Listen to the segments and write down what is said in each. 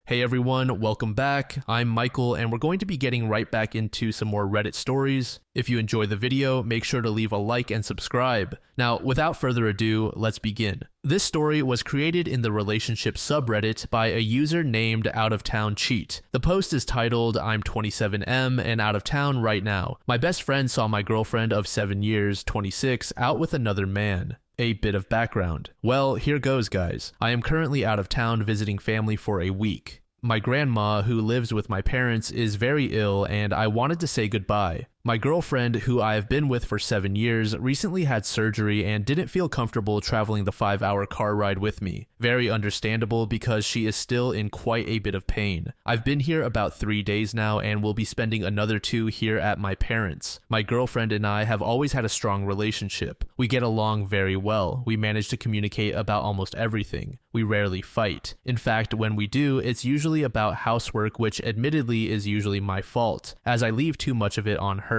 Hey everyone, welcome back. I'm Michael and we're going to be getting right back into some more Reddit stories. If you enjoy the video, make sure to leave a like and subscribe. Now, without further ado, let's begin. This story was created in the relationship subreddit by a user named Out of Town Cheat. The post is titled, "I'm 27M and out of town right now. My best friend saw my girlfriend of 7 years, 26, out with another man." A bit of background. Well, here goes, guys. I am currently out of town visiting family for a week. My grandma, who lives with my parents, is very ill and I wanted to say goodbye. My girlfriend, who I have been with for 7 years, recently had surgery and didn't feel comfortable traveling the 5-hour car ride with me. Very understandable because she is still in quite a bit of pain. I've been here about 3 days now and will be spending another 2 here at my parents'. My girlfriend and I have always had a strong relationship. We get along very well. We manage to communicate about almost everything. We rarely fight. In fact, when we do, it's usually about housework, which admittedly is usually my fault, as I leave too much of it on her.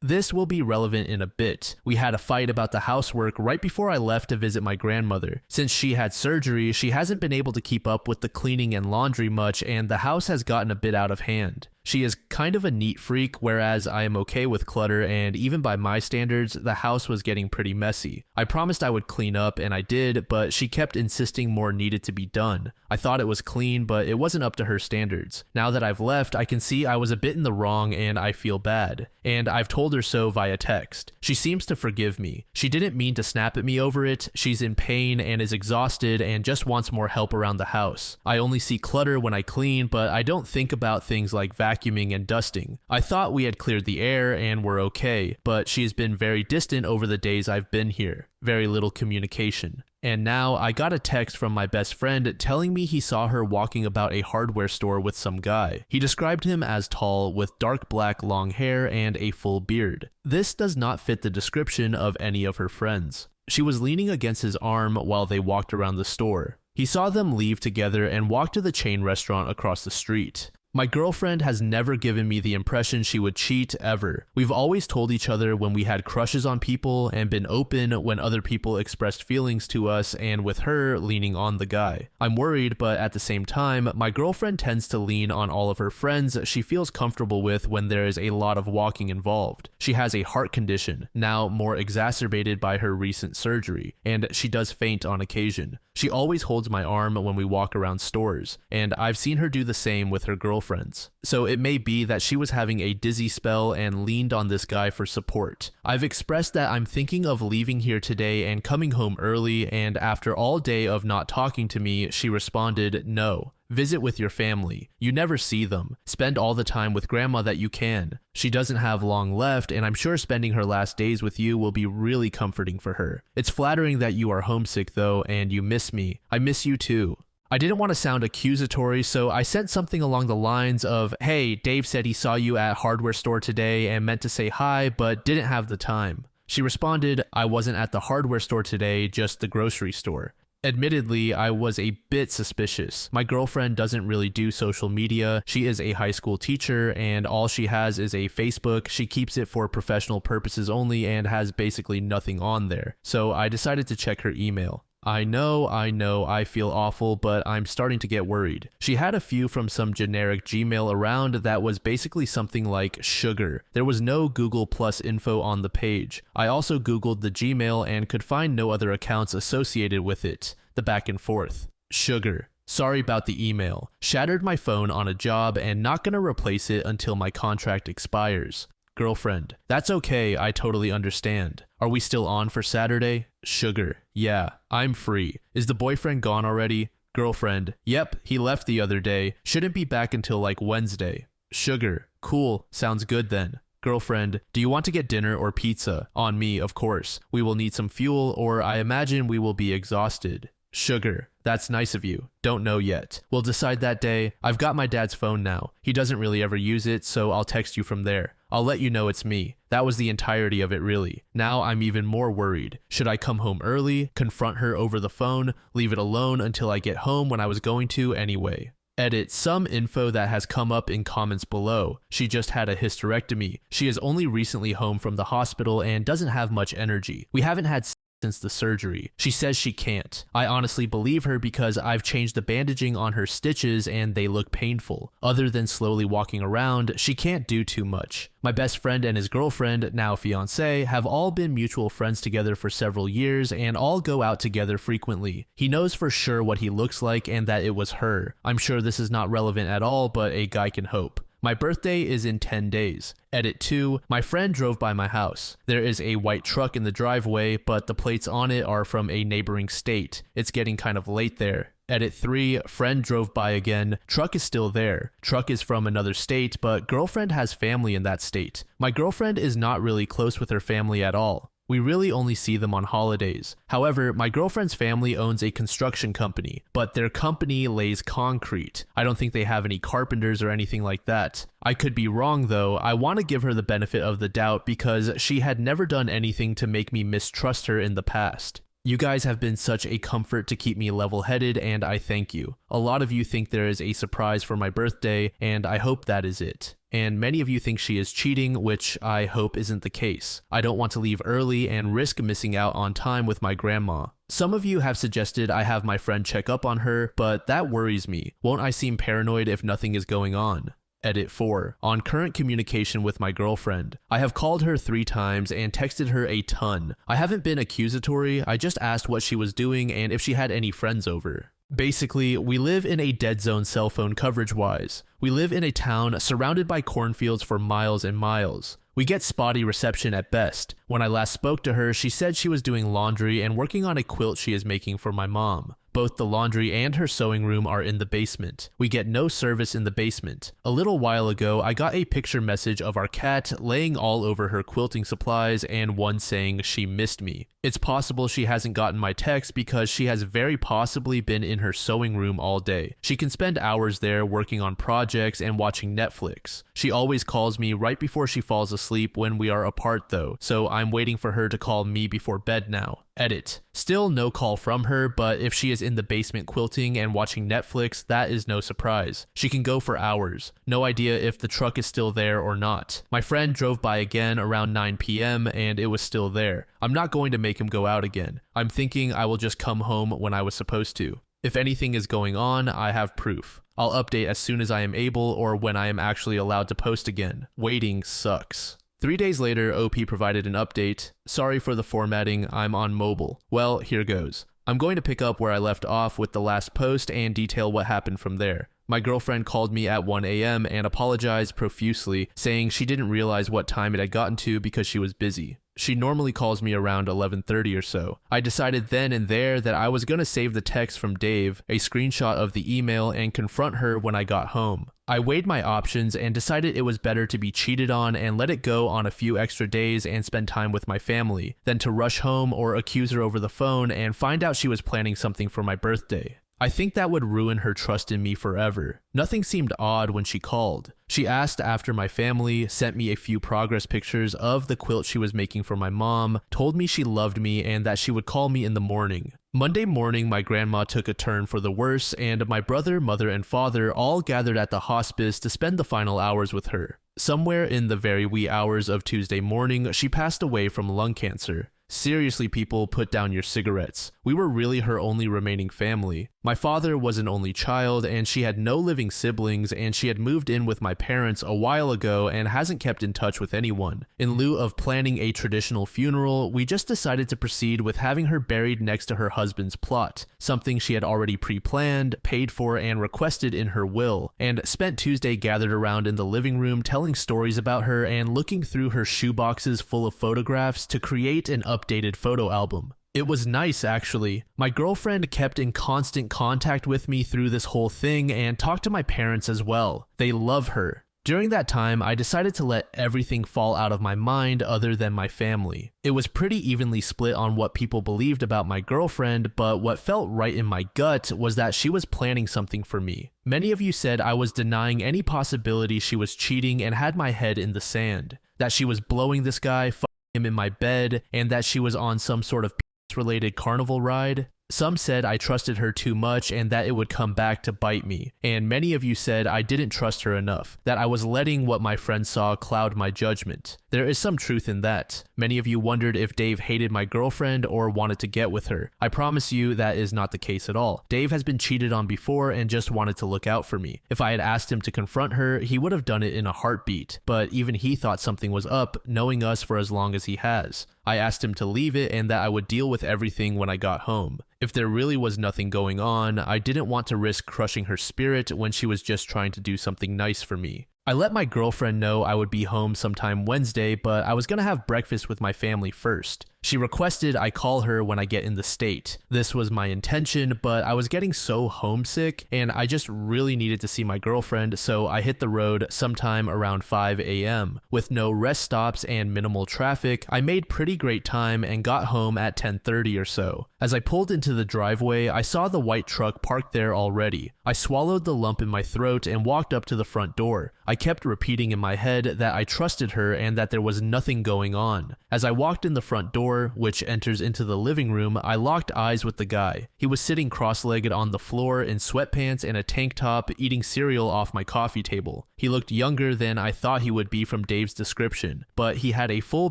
This will be relevant in a bit. We had a fight about the housework right before I left to visit my grandmother. Since she had surgery, she hasn't been able to keep up with the cleaning and laundry much, and the house has gotten a bit out of hand. She is kind of a neat freak, whereas I am okay with clutter, and even by my standards, the house was getting pretty messy. I promised I would clean up, and I did, but she kept insisting more needed to be done. I thought it was clean, but it wasn't up to her standards. Now that I've left, I can see I was a bit in the wrong and I feel bad. And I've told her so via text. She seems to forgive me. She didn't mean to snap at me over it. She's in pain and is exhausted and just wants more help around the house. I only see clutter when I clean, but I don't think about things like vacuuming and dusting. I thought we had cleared the air and were okay, but she has been very distant over the days I've been here. Very little communication. And now I got a text from my best friend telling me he saw her walking about a hardware store with some guy. He described him as tall with dark black long hair and a full beard. This does not fit the description of any of her friends. She was leaning against his arm while they walked around the store. He saw them leave together and walk to the chain restaurant across the street. My girlfriend has never given me the impression she would cheat ever. We've always told each other when we had crushes on people and been open when other people expressed feelings to us, and with her leaning on the guy. I'm worried, but at the same time, my girlfriend tends to lean on all of her friends she feels comfortable with when there is a lot of walking involved. She has a heart condition, now more exacerbated by her recent surgery, and she does faint on occasion. She always holds my arm when we walk around stores, and I've seen her do the same with her girlfriends. So it may be that she was having a dizzy spell and leaned on this guy for support. I've expressed that I'm thinking of leaving here today and coming home early, and after all day of not talking to me, she responded, "No. Visit with your family. You never see them. Spend all the time with grandma that you can. She doesn't have long left, and I'm sure spending her last days with you will be really comforting for her. It's flattering that you are homesick though, and you miss me. I miss you too." I didn't want to sound accusatory, so I sent something along the lines of, "Hey, Dave said he saw you at hardware store today and meant to say hi, but didn't have the time." She responded, "I wasn't at the hardware store today, just the grocery store." Admittedly, I was a bit suspicious. My girlfriend doesn't really do social media. She is a high school teacher and all she has is a Facebook. She keeps it for professional purposes only and has basically nothing on there. So I decided to check her email. I know, I feel awful, but I'm starting to get worried. She had a few from some generic Gmail around that was basically something like sugar. There was no Google Plus info on the page. I also Googled the Gmail and could find no other accounts associated with it. The back and forth. Sugar. Sorry about the email. Shattered my phone on a job and not gonna replace it until my contract expires. Girlfriend. That's okay, I totally understand. Are we still on for Saturday? Sugar. Yeah, I'm free. Is the boyfriend gone already? Girlfriend. Yep, he left the other day. Shouldn't be back until like Wednesday. Sugar. Cool, sounds good then. Girlfriend. Do you want to get dinner or pizza? On me, of course. We will need some fuel, or I imagine we will be exhausted. Sugar. That's nice of you. Don't know yet. We'll decide that day. I've got my dad's phone now. He doesn't really ever use it, so I'll text you from there. I'll let you know it's me. That was the entirety of it really. Now I'm even more worried. Should I come home early, confront her over the phone, leave it alone until I get home when I was going to anyway? Edit some info that has come up in comments below. She just had a hysterectomy. She is only recently home from the hospital and doesn't have much energy. We haven't had since the surgery. She says she can't. I honestly believe her because I've changed the bandaging on her stitches and they look painful. Other than slowly walking around, she can't do too much. My best friend and his girlfriend, now fiancé, have all been mutual friends together for several years and all go out together frequently. He knows for sure what he looks like and that it was her. I'm sure this is not relevant at all, but a guy can hope. My birthday is in 10 days. Edit 2, my friend drove by my house. There is a white truck in the driveway, but the plates on it are from a neighboring state. It's getting kind of late there. Edit 3, friend drove by again. Truck is still there. Truck is from another state, but girlfriend has family in that state. My girlfriend is not really close with her family at all. We really only see them on holidays. However, my girlfriend's family owns a construction company, but their company lays concrete. I don't think they have any carpenters or anything like that. I could be wrong though. I want to give her the benefit of the doubt because she had never done anything to make me mistrust her in the past. You guys have been such a comfort to keep me level-headed, and I thank you. A lot of you think there is a surprise for my birthday, and I hope that is it. And many of you think she is cheating, which I hope isn't the case. I don't want to leave early and risk missing out on time with my grandma. Some of you have suggested I have my friend check up on her, but that worries me. Won't I seem paranoid if nothing is going on? Edit 4. On current communication with my girlfriend. I have called her 3 times and texted her a ton. I haven't been accusatory, I just asked what she was doing and if she had any friends over. Basically, we live in a dead zone cell phone coverage-wise. We live in a town surrounded by cornfields for miles and miles. We get spotty reception at best. When I last spoke to her, she said she was doing laundry and working on a quilt she is making for my mom. Both the laundry and her sewing room are in the basement. We get no service in the basement. A little while ago, I got a picture message of our cat laying all over her quilting supplies and one saying she missed me. It's possible she hasn't gotten my text because she has very possibly been in her sewing room all day. She can spend hours there working on projects and watching Netflix. She always calls me right before she falls asleep when we are apart though, so I'm waiting for her to call me before bed now. Edit. Still no call from her, but if she is in the basement quilting and watching Netflix, that is no surprise. She can go for hours. No idea if the truck is still there or not. My friend drove by again around 9 p.m. and it was still there. I'm not going to make him go out again. I'm thinking I will just come home when I was supposed to. If anything is going on, I have proof. I'll update as soon as I am able or when I am actually allowed to post again. Waiting sucks. 3 days later, OP provided an update. Sorry for the formatting, I'm on mobile. Well, here goes. I'm going to pick up where I left off with the last post and detail what happened from there. My girlfriend called me at 1 a.m. and apologized profusely, saying she didn't realize what time it had gotten to because she was busy. She normally calls me around 11:30 or so. I decided then and there that I was going to save the text from Dave, a screenshot of the email, and confront her when I got home. I weighed my options and decided it was better to be cheated on and let it go on a few extra days and spend time with my family, than to rush home or accuse her over the phone and find out she was planning something for my birthday. I think that would ruin her trust in me forever. Nothing seemed odd when she called. She asked after my family, sent me a few progress pictures of the quilt she was making for my mom, told me she loved me and that she would call me in the morning. Monday morning, my grandma took a turn for the worse, and my brother, mother, and father all gathered at the hospice to spend the final hours with her. Somewhere in the very wee hours of Tuesday morning, she passed away from lung cancer. Seriously, people, put down your cigarettes. We were really her only remaining family. My father was an only child, and she had no living siblings, and she had moved in with my parents a while ago and hasn't kept in touch with anyone. In lieu of planning a traditional funeral, we just decided to proceed with having her buried next to her husband's plot, something she had already pre-planned, paid for, and requested in her will, and spent Tuesday gathered around in the living room telling stories about her and looking through her shoeboxes full of photographs to create an updated photo album. It was nice, actually. My girlfriend kept in constant contact with me through this whole thing and talked to my parents as well. They love her. During that time, I decided to let everything fall out of my mind other than my family. It was pretty evenly split on what people believed about my girlfriend, but what felt right in my gut was that she was planning something for me. Many of you said I was denying any possibility she was cheating and had my head in the sand, that she was blowing this guy, fucking him in my bed, and that she was on some sort of related carnival ride. Some said I trusted her too much and that it would come back to bite me. And many of you said I didn't trust her enough, that I was letting what my friends saw cloud my judgment. There is some truth in that. Many of you wondered if Dave hated my girlfriend or wanted to get with her. I promise you that is not the case at all. Dave has been cheated on before and just wanted to look out for me. If I had asked him to confront her, he would have done it in a heartbeat. But even he thought something was up, knowing us for as long as he has. I asked him to leave it and that I would deal with everything when I got home. If there really was nothing going on, I didn't want to risk crushing her spirit when she was just trying to do something nice for me. I let my girlfriend know I would be home sometime Wednesday, but I was gonna have breakfast with my family first. She requested I call her when I get in the state. This was my intention, but I was getting so homesick and I just really needed to see my girlfriend, so I hit the road sometime around 5 a.m. With no rest stops and minimal traffic, I made pretty great time and got home at 10:30 or so. As I pulled into the driveway, I saw the white truck parked there already. I swallowed the lump in my throat and walked up to the front door. I kept repeating in my head that I trusted her and that there was nothing going on. As I walked in the front door, which enters into the living room, I locked eyes with the guy. He was sitting cross-legged on the floor in sweatpants and a tank top, eating cereal off my coffee table. He looked younger than I thought he would be from Dave's description, but he had a full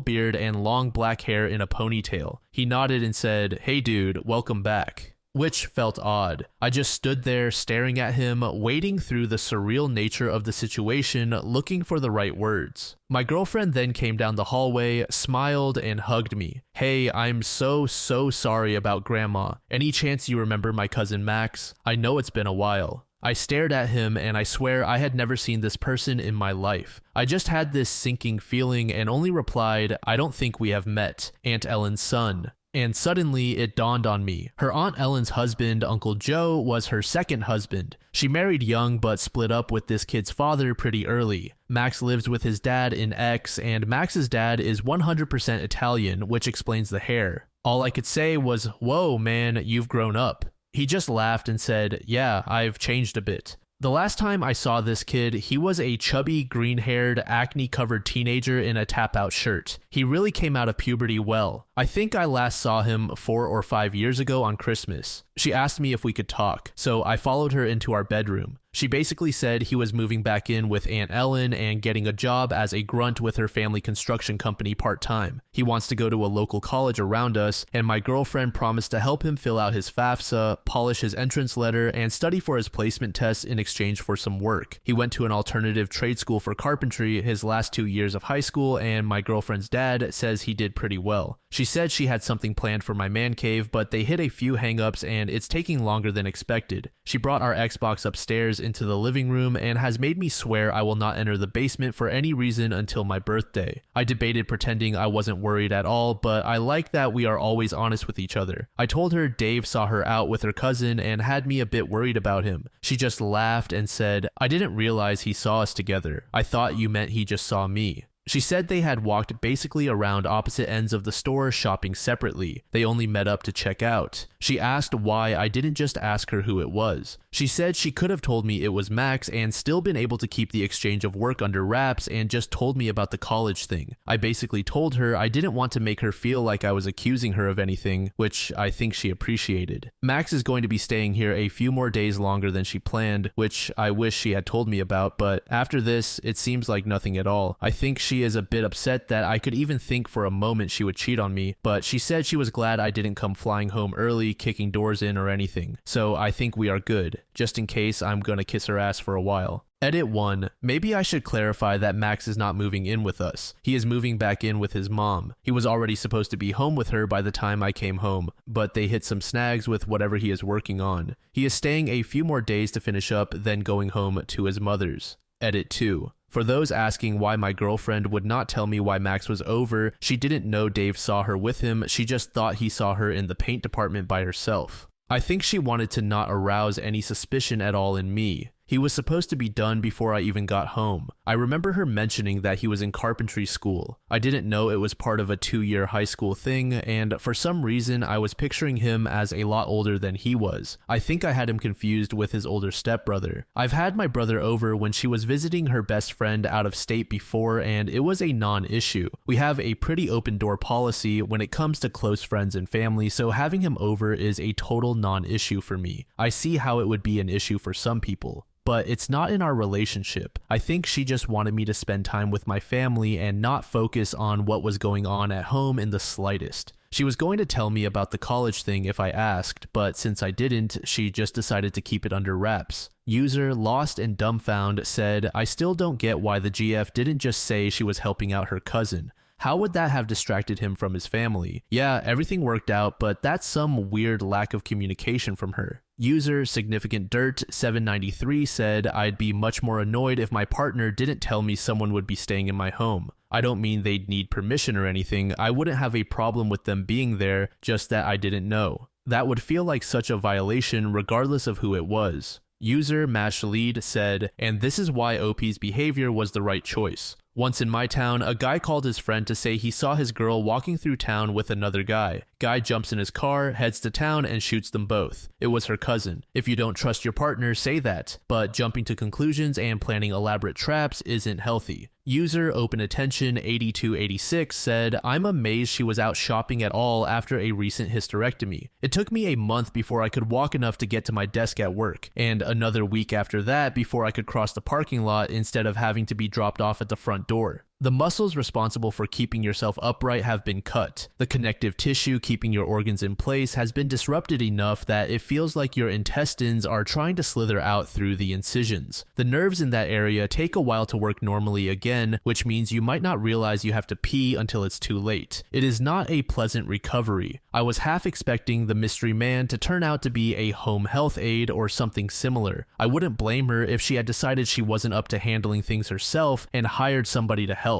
beard and long black hair in a ponytail. He nodded and said, "Hey dude, welcome back." Which felt odd. I just stood there staring at him, wading through the surreal nature of the situation, looking for the right words. My girlfriend then came down the hallway, smiled, and hugged me. "Hey, I'm so sorry about Grandma. Any chance you remember my cousin Max? I know it's been a while." I stared at him and I swear I had never seen this person in my life. I just had this sinking feeling and only replied, "I don't think we have met. Aunt Ellen's son." And suddenly it dawned on me. Her Aunt Ellen's husband, Uncle Joe, was her second husband. She married young but split up with this kid's father pretty early. Max lives with his dad in X, and Max's dad is 100% Italian, which explains the hair. All I could say was, "Whoa, man, you've grown up." He just laughed and said, "Yeah, I've changed a bit." The last time I saw this kid, he was a chubby, green-haired, acne-covered teenager in a tap-out shirt. He really came out of puberty well. I think I last saw him 4 or 5 years ago on Christmas. She asked me if we could talk, so I followed her into our bedroom. She basically said he was moving back in with Aunt Ellen and getting a job as a grunt with her family construction company part-time. He wants to go to a local college around us, and my girlfriend promised to help him fill out his FAFSA, polish his entrance letter, and study for his placement test in exchange for some work. He went to an alternative trade school for carpentry his last 2 years of high school, and my girlfriend's dad says he did pretty well. She said she had something planned for my man cave, but they hit a few hang-ups and it's taking longer than expected. She brought our Xbox upstairs into the living room and has made me swear I will not enter the basement for any reason until my birthday. I debated pretending I wasn't worried at all, but I like that we are always honest with each other. I told her Dave saw her out with her cousin and had me a bit worried about him. She just laughed and said, "I didn't realize he saw us together. I thought you meant he just saw me." She said they had walked basically around opposite ends of the store shopping separately. They only met up to check out. She asked why I didn't just ask her who it was. She said she could have told me it was Max and still been able to keep the exchange of work under wraps and just told me about the college thing. I basically told her I didn't want to make her feel like I was accusing her of anything, which I think she appreciated. Max is going to be staying here a few more days longer than she planned, which I wish she had told me about, but after this, it seems like nothing at all. I think she is a bit upset that I could even think for a moment she would cheat on me, but she said she was glad I didn't come flying home early, kicking doors in or anything. So I think we are good, just in case I'm gonna kiss her ass for a while. Edit 1. Maybe I should clarify that Max is not moving in with us. He is moving back in with his mom. He was already supposed to be home with her by the time I came home, but they hit some snags with whatever he is working on. He is staying a few more days to finish up, then going home to his mother's. Edit 2. For those asking why my girlfriend would not tell me why Max was over, she didn't know Dave saw her with him, she just thought he saw her in the paint department by herself. I think she wanted to not arouse any suspicion at all in me. He was supposed to be done before I even got home. I remember her mentioning that he was in carpentry school. I didn't know it was part of a 2-year high school thing, and for some reason I was picturing him as a lot older than he was. I think I had him confused with his older stepbrother. I've had my brother over when she was visiting her best friend out of state before, and it was a non-issue. We have a pretty open door policy when it comes to close friends and family, so having him over is a total non-issue for me. I see how it would be an issue for some people, but it's not in our relationship. I think she just wanted me to spend time with my family and not focus on what was going on at home in the slightest. She was going to tell me about the college thing if I asked, but since I didn't, she just decided to keep it under wraps. User Lost and Dumbfound said, I still don't get why the GF didn't just say she was helping out her cousin. How would that have distracted him from his family? Yeah, everything worked out, but that's some weird lack of communication from her. User Significant Dirt 793 said, I'd be much more annoyed if my partner didn't tell me someone would be staying in my home. I don't mean they'd need permission or anything. I wouldn't have a problem with them being there, just that I didn't know. That would feel like such a violation regardless of who it was. User Mash Lead said, and this is why OP's behavior was the right choice. Once in my town, a guy called his friend to say he saw his girl walking through town with another guy. Guy jumps in his car, heads to town, and shoots them both. It was her cousin. If you don't trust your partner, say that. But jumping to conclusions and planning elaborate traps isn't healthy. User Open Attention 8286 said, I'm amazed she was out shopping at all after a recent hysterectomy. It took me a month before I could walk enough to get to my desk at work, and another week after that before I could cross the parking lot instead of having to be dropped off at the front door. The muscles responsible for keeping yourself upright have been cut. The connective tissue keeping your organs in place has been disrupted enough that it feels like your intestines are trying to slither out through the incisions. The nerves in that area take a while to work normally again, which means you might not realize you have to pee until it's too late. It is not a pleasant recovery. I was half expecting the mystery man to turn out to be a home health aide or something similar. I wouldn't blame her if she had decided she wasn't up to handling things herself and hired somebody to help.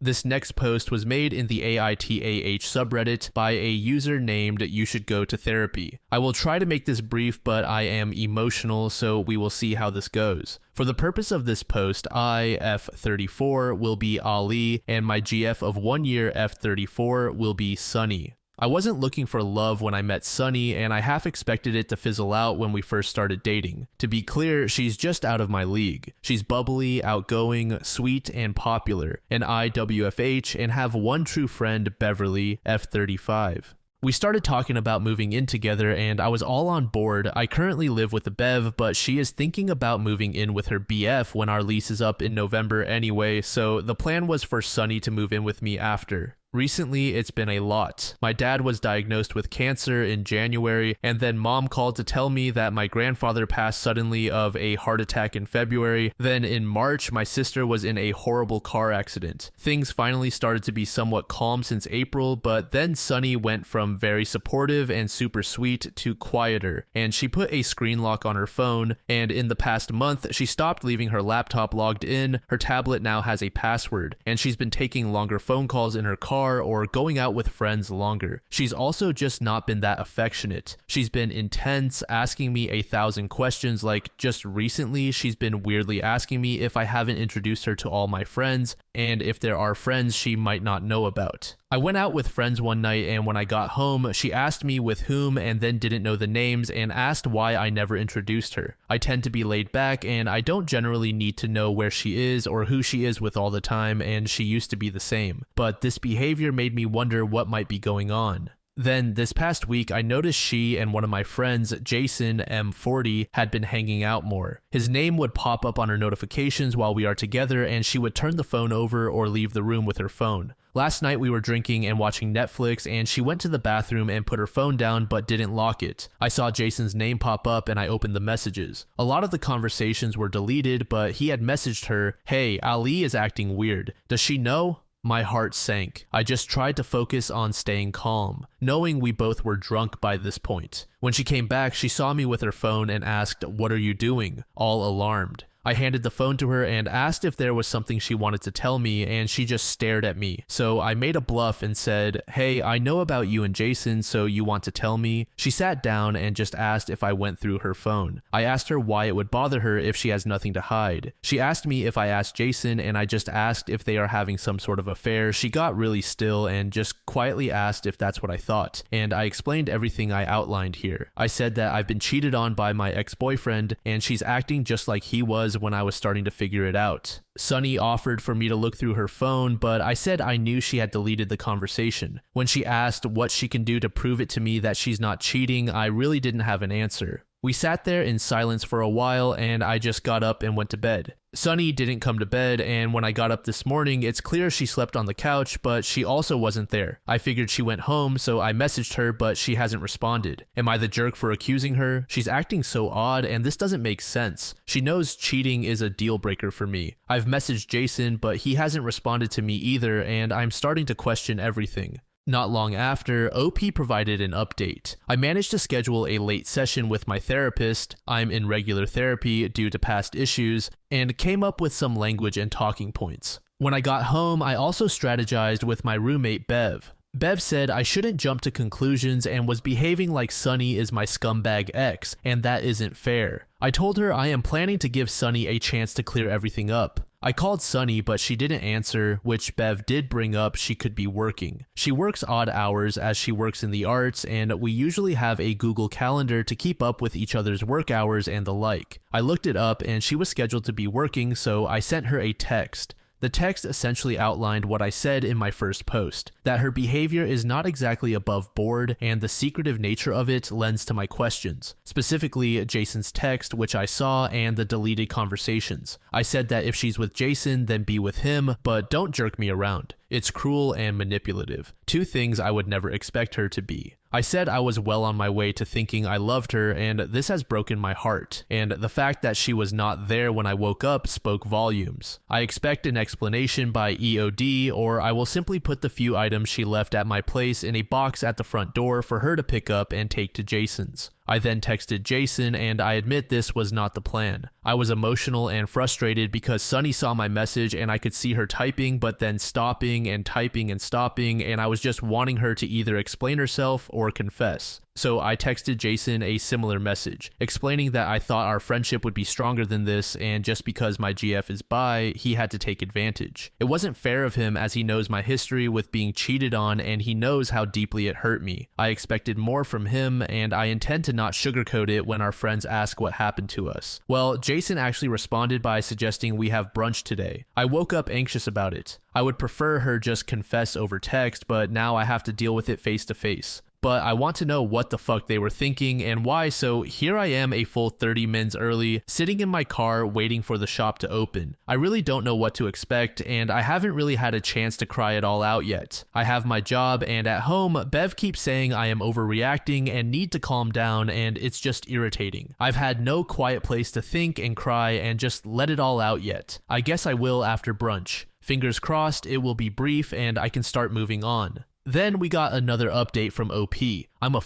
This next post was made in the AITAH subreddit by a user named You Should Go to Therapy. I will try to make this brief, but I am emotional, so we will see how this goes. For the purpose of this post, I, F34, will be Ali, and my GF of 1 year, F34, will be Sunny. I wasn't looking for love when I met Sunny, and I half expected it to fizzle out when we first started dating. To be clear, she's just out of my league. She's bubbly, outgoing, sweet, and popular, an IWFH, and have one true friend, Beverly, F35. We started talking about moving in together and I was all on board. I currently live with a Bev, but she is thinking about moving in with her BF when our lease is up in November anyway, so the plan was for Sunny to move in with me after. Recently, it's been a lot. My dad was diagnosed with cancer in January, and then mom called to tell me that my grandfather passed suddenly of a heart attack in February. Then in March, my sister was in a horrible car accident. Things finally started to be somewhat calm since April, but then Sunny went from very supportive and super sweet to quieter, and she put a screen lock on her phone, and in the past month, she stopped leaving her laptop logged in. Her tablet now has a password, and she's been taking longer phone calls in her car or going out with friends longer. She's also just not been that affectionate. She's been intense, asking me 1,000 questions. Like just recently, she's been weirdly asking me if I haven't introduced her to all my friends and if there are friends she might not know about. I went out with friends one night, and when I got home, she asked me with whom and then didn't know the names and asked why I never introduced her. I tend to be laid back and I don't generally need to know where she is or who she is with all the time, and she used to be the same. But this behavior made me wonder what might be going on. Then, this past week, I noticed she and one of my friends, Jason M40, had been hanging out more. His name would pop up on her notifications while we are together, and she would turn the phone over or leave the room with her phone. Last night we were drinking and watching Netflix, and she went to the bathroom and put her phone down but didn't lock it. I saw Jason's name pop up and I opened the messages. A lot of the conversations were deleted, but he had messaged her, "Hey, Ali is acting weird. Does she know?" My heart sank. I just tried to focus on staying calm, knowing we both were drunk by this point. When she came back, she saw me with her phone and asked, "What are you doing?" all alarmed. I handed the phone to her and asked if there was something she wanted to tell me, and she just stared at me. So I made a bluff and said, "Hey, I know about you and Jason, so you want to tell me?" She sat down and just asked if I went through her phone. I asked her why it would bother her if she has nothing to hide. She asked me if I asked Jason, and I just asked if they are having some sort of affair. She got really still and just quietly asked if that's what I thought, and I explained everything I outlined here. I said that I've been cheated on by my ex-boyfriend, and she's acting just like he was when I was starting to figure it out. Sunny offered for me to look through her phone, but I said I knew she had deleted the conversation. When she asked what she can do to prove it to me that she's not cheating, I really didn't have an answer. We sat there in silence for a while, and I just got up and went to bed. Sunny didn't come to bed, and when I got up this morning, it's clear she slept on the couch, but she also wasn't there. I figured she went home, so I messaged her, but she hasn't responded. Am I the jerk for accusing her? She's acting so odd, and this doesn't make sense. She knows cheating is a deal breaker for me. I've messaged Jason, but he hasn't responded to me either, and I'm starting to question everything. Not long after, OP provided an update. I managed to schedule a late session with my therapist. I'm in regular therapy due to past issues, and came up with some language and talking points. When I got home, I also strategized with my roommate Bev. Bev said I shouldn't jump to conclusions and was behaving like Sunny is my scumbag ex, and that isn't fair. I told her I am planning to give Sunny a chance to clear everything up. I called Sunny, but she didn't answer, which Bev did bring up she could be working. She works odd hours as she works in the arts, and we usually have a Google Calendar to keep up with each other's work hours and the like. I looked it up and she was scheduled to be working, so I sent her a text. The text essentially outlined what I said in my first post, that her behavior is not exactly above board, and the secretive nature of it lends to my questions, specifically Jason's text, which I saw, and the deleted conversations. I said that if she's with Jason, then be with him, but don't jerk me around. It's cruel and manipulative, two things I would never expect her to be. I said I was well on my way to thinking I loved her, and this has broken my heart, and the fact that she was not there when I woke up spoke volumes. I expect an explanation by EOD, or I will simply put the few items she left at my place in a box at the front door for her to pick up and take to Jason's. I then texted Jason, and I admit this was not the plan. I was emotional and frustrated because Sunny saw my message and I could see her typing but then stopping and typing and stopping, and I was just wanting her to either explain herself or confess. So I texted Jason a similar message, explaining that I thought our friendship would be stronger than this, and just because my GF is bi, he had to take advantage. It wasn't fair of him as he knows my history with being cheated on and he knows how deeply it hurt me. I expected more from him, and I intend to not sugarcoat it when our friends ask what happened to us. Well, Jason actually responded by suggesting we have brunch today. I woke up anxious about it. I would prefer her just confess over text, but now I have to deal with it face to face. But I want to know what the fuck they were thinking and why, so here I am a full 30 minutes early, sitting in my car waiting for the shop to open. I really don't know what to expect, and I haven't really had a chance to cry it all out yet. I have my job, and at home, Bev keeps saying I am overreacting and need to calm down, and it's just irritating. I've had no quiet place to think and cry and just let it all out yet. I guess I will after brunch. Fingers crossed it will be brief and I can start moving on. Then we got another update from OP. I'm a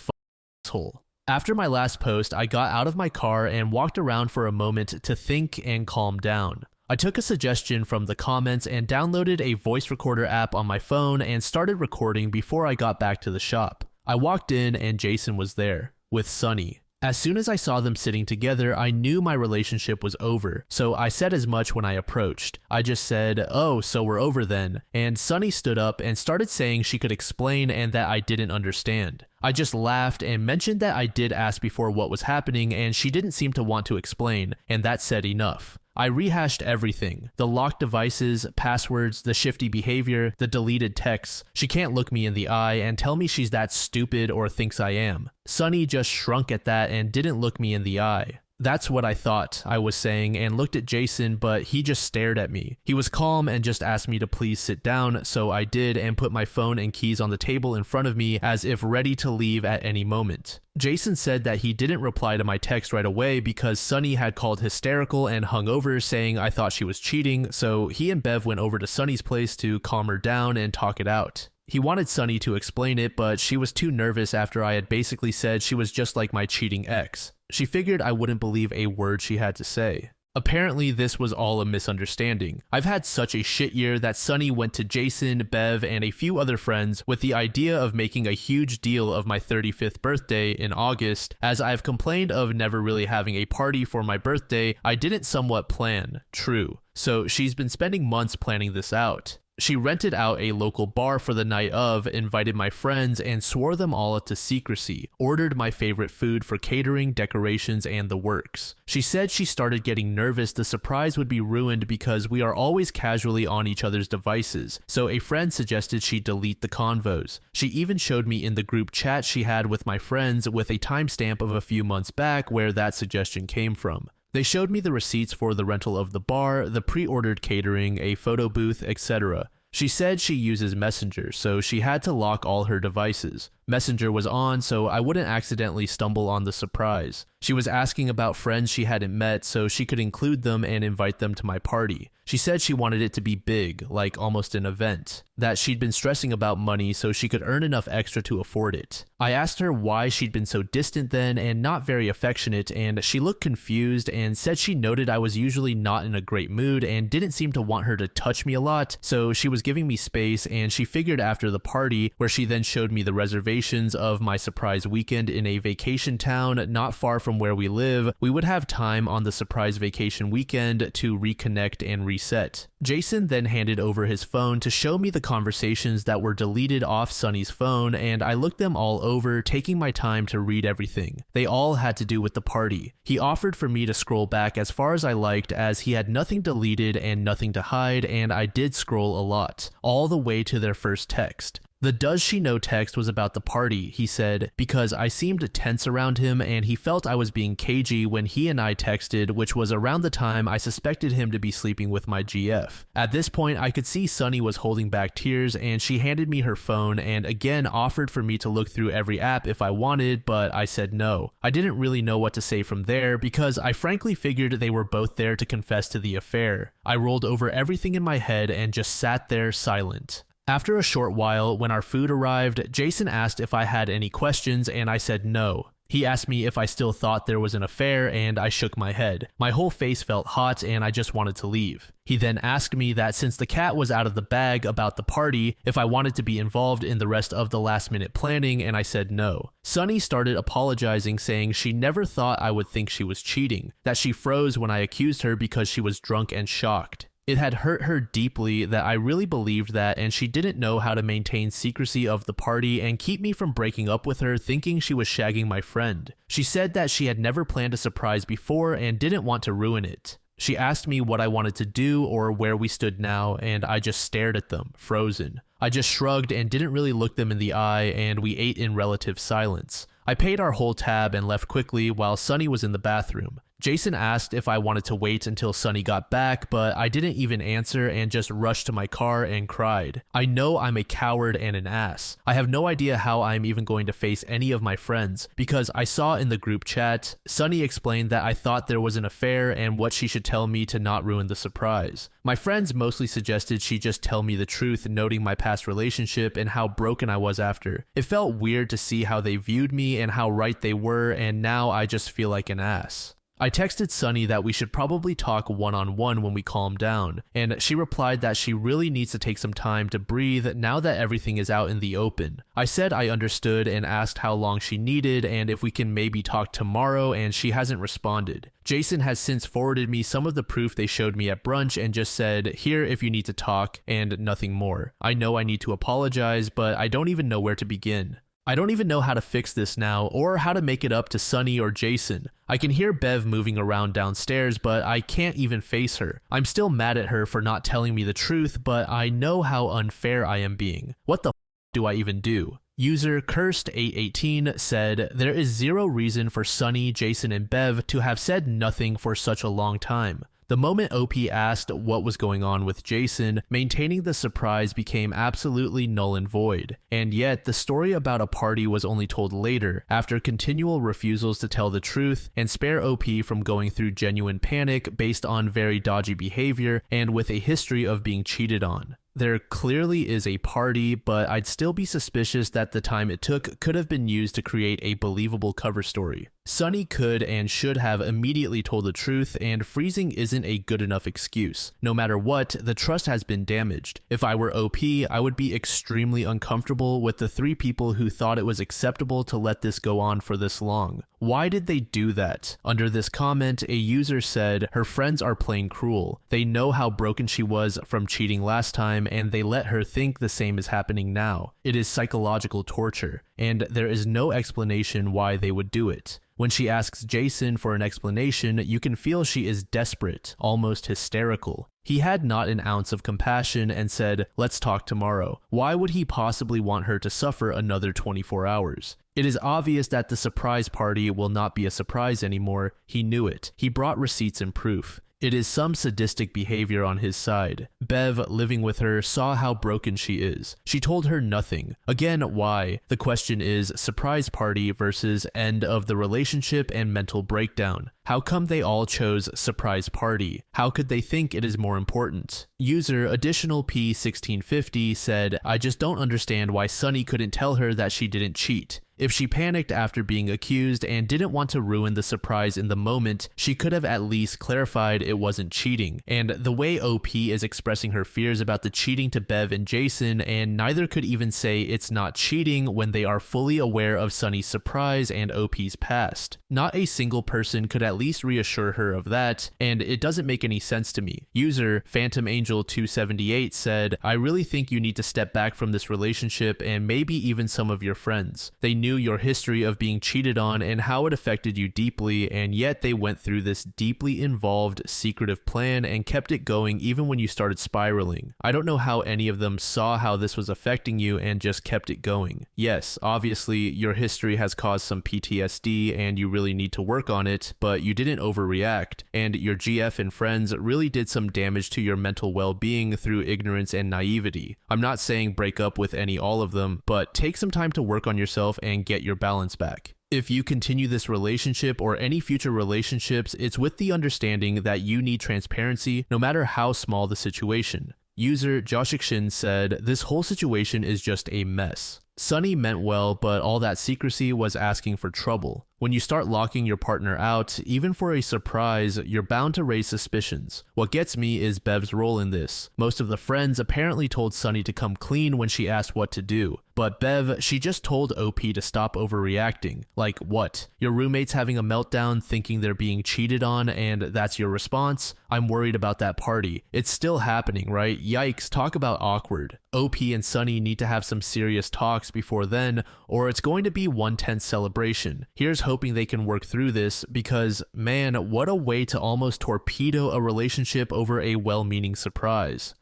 asshole. After my last post, I got out of my car and walked around for a moment to think and calm down. I took a suggestion from the comments and downloaded a voice recorder app on my phone and started recording before I got back to the shop. I walked in and Jason was there, with Sunny. As soon as I saw them sitting together, I knew my relationship was over, so I said as much when I approached. I just said, "Oh, so we're over then," and Sunny stood up and started saying she could explain and that I didn't understand. I just laughed and mentioned that I did ask before what was happening and she didn't seem to want to explain, and that said enough. I rehashed everything. The locked devices, passwords, the shifty behavior, the deleted texts. She can't look me in the eye and tell me she's that stupid or thinks I am. Sunny just shrunk at that and didn't look me in the eye. That's what I thought I was saying and looked at Jason, but he just stared at me. He was calm and just asked me to please sit down, so I did and put my phone and keys on the table in front of me as if ready to leave at any moment. Jason said that he didn't reply to my text right away because Sunny had called hysterical and hungover saying I thought she was cheating, so he and Bev went over to Sunny's place to calm her down and talk it out. He wanted Sunny to explain it, but she was too nervous after I had basically said she was just like my cheating ex. She figured I wouldn't believe a word she had to say. Apparently, this was all a misunderstanding. I've had such a shit year that Sunny went to Jason, Bev, and a few other friends with the idea of making a huge deal of my 35th birthday in August. As I've complained of never really having a party for my birthday, I didn't somewhat plan. True. So she's been spending months planning this out. She rented out a local bar for the night of, invited my friends, and swore them all to secrecy, ordered my favorite food for catering, decorations, and the works. She said she started getting nervous the surprise would be ruined because we are always casually on each other's devices, so a friend suggested she delete the convos. She even showed me in the group chat she had with my friends with a timestamp of a few months back where that suggestion came from. They showed me the receipts for the rental of the bar, the pre-ordered catering, a photo booth, etc. She said she uses Messenger, so she had to lock all her devices. Messenger was on, so I wouldn't accidentally stumble on the surprise. She was asking about friends she hadn't met so she could include them and invite them to my party. She said she wanted it to be big, like almost an event. That she'd been stressing about money so she could earn enough extra to afford it. I asked her why she'd been so distant then and not very affectionate, and she looked confused and said she noted I was usually not in a great mood and didn't seem to want her to touch me a lot, so she was giving me space, and she figured after the party, where she then showed me the reservations of my surprise weekend in a vacation town not far from where we live, we would have time on the surprise vacation weekend to reconnect and reset. Jason then handed over his phone to show me the conversations that were deleted off Sunny's phone, and I looked them all over, taking my time to read everything. They all had to do with the party. He offered for me to scroll back as far as I liked, as he had nothing deleted and nothing to hide, and I did scroll a lot, all the way to their first text. The "does she know" text was about the party, he said, because I seemed tense around him and he felt I was being cagey when he and I texted, which was around the time I suspected him to be sleeping with my GF. At this point, I could see Sunny was holding back tears, and she handed me her phone and again offered for me to look through every app if I wanted, but I said no. I didn't really know what to say from there because I frankly figured they were both there to confess to the affair. I rolled over everything in my head and just sat there silent. After a short while, when our food arrived, Jason asked if I had any questions and I said no. He asked me if I still thought there was an affair and I shook my head. My whole face felt hot and I just wanted to leave. He then asked me that since the cat was out of the bag about the party, if I wanted to be involved in the rest of the last minute planning, and I said no. Sunny started apologizing, saying she never thought I would think she was cheating, that she froze when I accused her because she was drunk and shocked. It had hurt her deeply that I really believed that, and she didn't know how to maintain secrecy of the party and keep me from breaking up with her thinking she was shagging my friend. She said that she had never planned a surprise before and didn't want to ruin it. She asked me what I wanted to do or where we stood now, and I just stared at them, frozen. I just shrugged and didn't really look them in the eye, and we ate in relative silence. I paid our whole tab and left quickly while Sunny was in the bathroom. Jason asked if I wanted to wait until Sunny got back, but I didn't even answer and just rushed to my car and cried. I know I'm a coward and an ass. I have no idea how I'm even going to face any of my friends, because I saw in the group chat, Sunny explained that I thought there was an affair and what she should tell me to not ruin the surprise. My friends mostly suggested she just tell me the truth, noting my past relationship and how broken I was after. It felt weird to see how they viewed me and how right they were, and now I just feel like an ass. I texted Sunny that we should probably talk one-on-one when we calm down, and she replied that she really needs to take some time to breathe now that everything is out in the open. I said I understood and asked how long she needed and if we can maybe talk tomorrow, and she hasn't responded. Jason has since forwarded me some of the proof they showed me at brunch and just said, "Here if you need to talk," and nothing more. I know I need to apologize, but I don't even know where to begin. I don't even know how to fix this now or how to make it up to Sunny or Jason. I can hear Bev moving around downstairs, but I can't even face her. I'm still mad at her for not telling me the truth, but I know how unfair I am being. What the do I even do? User Cursed818 said, "There is zero reason for Sunny, Jason, and Bev to have said nothing for such a long time. The moment OP asked what was going on with Jason, maintaining the surprise became absolutely null and void. And yet, the story about a party was only told later, after continual refusals to tell the truth and spare OP from going through genuine panic based on very dodgy behavior and with a history of being cheated on. There clearly is a party, but I'd still be suspicious that the time it took could have been used to create a believable cover story. Sunny could and should have immediately told the truth, and freezing isn't a good enough excuse. No matter what, the trust has been damaged. If I were OP, I would be extremely uncomfortable with the 3 people who thought it was acceptable to let this go on for this long. Why did they do that? Under this comment, a user said, her friends are playing cruel. They know how broken she was from cheating last time, and they let her think the same is happening now. It is psychological torture, and there is no explanation why they would do it. When she asks Jason for an explanation, you can feel she is desperate, almost hysterical. He had not an ounce of compassion and said, let's talk tomorrow. Why would he possibly want her to suffer another 24 hours? It is obvious that the surprise party will not be a surprise anymore. He knew it. He brought receipts and proof. It is some sadistic behavior on his side. Bev, living with her, saw how broken she is. She told her nothing. Again, why? The question is surprise party versus end of the relationship and mental breakdown. How come they all chose surprise party? How could they think it is more important? User additional P1650 said, I just don't understand why Sunny couldn't tell her that she didn't cheat. If she panicked after being accused and didn't want to ruin the surprise in the moment, she could have at least clarified it wasn't cheating. And the way OP is expressing her fears about the cheating to Bev and Jason, and neither could even say it's not cheating when they are fully aware of Sunny's surprise and OP's past. Not a single person could at least reassure her of that, and it doesn't make any sense to me. User Phantom Angel 278 said, I really think you need to step back from this relationship and maybe even some of your friends. They knew your history of being cheated on and how it affected you deeply, and yet they went through this deeply involved, secretive plan and kept it going even when you started spiraling. I don't know how any of them saw how this was affecting you and just kept it going. Yes, obviously your history has caused some PTSD and you really need to work on it, but you didn't overreact, and your GF and friends really did some damage to your mental well-being through ignorance and naivety. I'm not saying break up with all of them, but take some time to work on yourself and get your balance back. If you continue this relationship or any future relationships, it's with the understanding that you need transparency no matter how small the situation. User Joshikshin said, this whole situation is just a mess. Sunny meant well, but all that secrecy was asking for trouble. When you start locking your partner out, even for a surprise, you're bound to raise suspicions. What gets me is Bev's role in this. Most of the friends apparently told Sunny to come clean when she asked what to do. But Bev, she just told OP to stop overreacting. Like what? Your roommate's having a meltdown thinking they're being cheated on and that's your response? I'm worried about that party. It's still happening, right? Yikes, talk about awkward. OP and Sunny need to have some serious talks before then, or it's going to be one tense celebration. Here's hoping they can work through this because, man, what a way to almost torpedo a relationship over a well-meaning surprise.